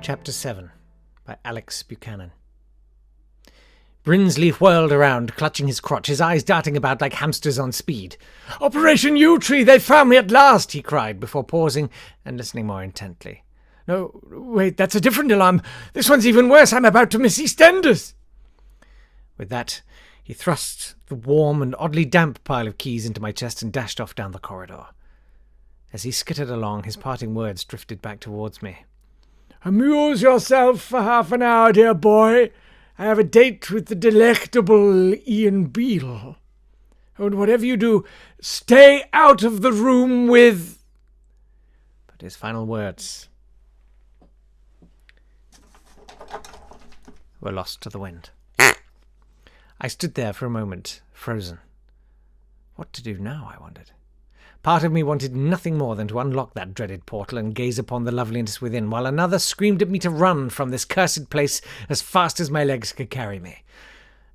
Chapter 7 by Alex Buchanan. Brinsley whirled around, clutching his crotch, his eyes darting about like hamsters on speed. "Operation Yew-Tree! They've found me at last!" he cried, before pausing and listening more intently. "No, wait, that's a different alarm. This one's even worse. I'm about to miss EastEnders." With that, he thrust the warm and oddly damp pile of keys into my chest and dashed off down the corridor. As he skittered along, his parting words drifted back towards me. "Amuse yourself for half an hour, dear boy. I have a date with the delectable Ian Beale. And whatever you do, stay out of the room with..." But his final words were lost to the wind. I stood there for a moment, frozen. What to do now, I wondered. Part of me wanted nothing more than to unlock that dreaded portal and gaze upon the loveliness within, while another screamed at me to run from this cursed place as fast as my legs could carry me.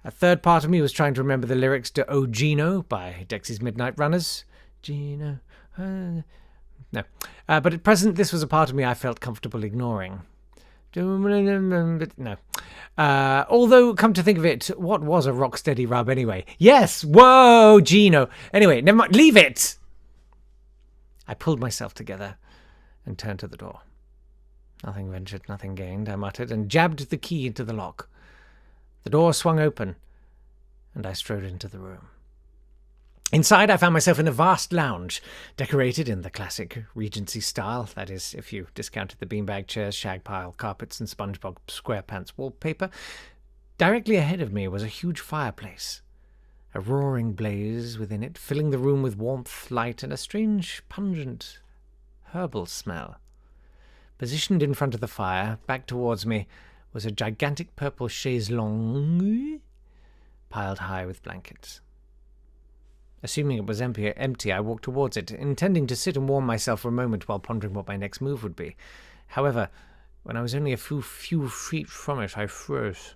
A third part of me was trying to remember the lyrics to "Oh Gino" by Dexy's Midnight Runners. Gino... No. But at present, this was a part of me I felt comfortable ignoring. No. Although, come to think of it, what was a rock-steady rub anyway? Yes! Whoa, Gino! Anyway, never mind. Leave it! I pulled myself together and turned to the door. "Nothing ventured, nothing gained," I muttered, and jabbed the key into the lock. The door swung open, and I strode into the room. Inside, I found myself in a vast lounge, decorated in the classic Regency style, that is, if you discounted the beanbag chairs, shag pile carpets, and SpongeBob SquarePants wallpaper. Directly ahead of me was a huge fireplace, a roaring blaze within it, filling the room with warmth, light, and a strange, pungent, herbal smell. Positioned in front of the fire, back towards me, was a gigantic purple chaise longue, piled high with blankets. Assuming it was empty, I walked towards it, intending to sit and warm myself for a moment while pondering what my next move would be. However, when I was only a few feet from it, I froze.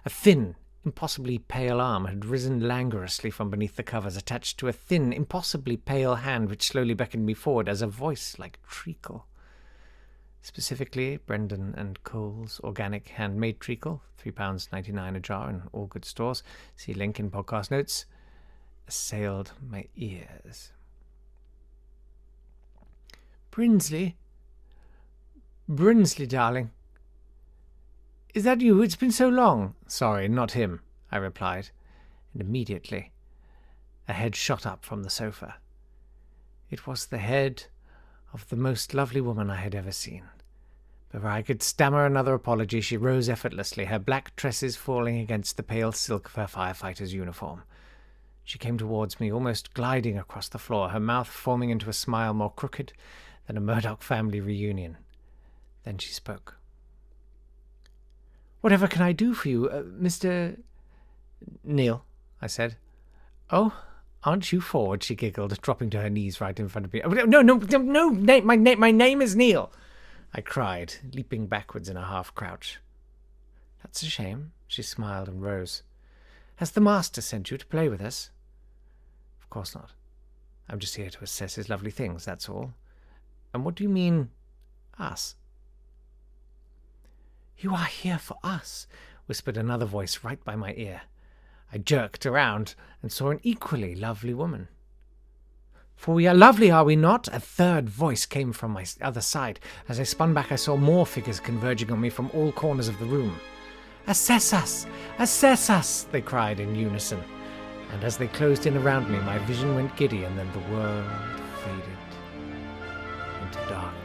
A thin, impossibly pale arm had risen languorously from beneath the covers, attached to a thin, impossibly pale hand which slowly beckoned me forward as a voice like treacle. Specifically, Brendan and Cole's organic handmade treacle, £3.99 a jar in all good stores. See link in podcast notes. Assailed my ears. Brinsley, darling. Is that you? It's been so long." "Sorry, not him," I replied, and immediately a head shot up from the sofa. It was the head of the most lovely woman I had ever seen. Before I could stammer another apology, she rose effortlessly, her black tresses falling against the pale silk of her firefighter's uniform. She came towards me, almost gliding across the floor, her mouth forming into a smile more crooked than a Murdoch family reunion. Then she spoke. "Whatever can I do for you, Mr. Neil?" I said. "Oh, aren't you forward?" she giggled, dropping to her knees right in front of me. No, my name is Neil," I cried, leaping backwards in a half-crouch. "That's a shame," she smiled and rose. "Has the master sent you to play with us?" "Of course not. I'm just here to assess his lovely things, that's all." "And what do you mean, us?" "You are here for us," whispered another voice right by my ear. I jerked around and saw an equally lovely woman. "For we are lovely, are we not?" A third voice came from my other side. As I spun back, I saw more figures converging on me from all corners of the room. "Assess us! Assess us!" they cried in unison. And as they closed in around me, my vision went giddy, and then the world faded into darkness.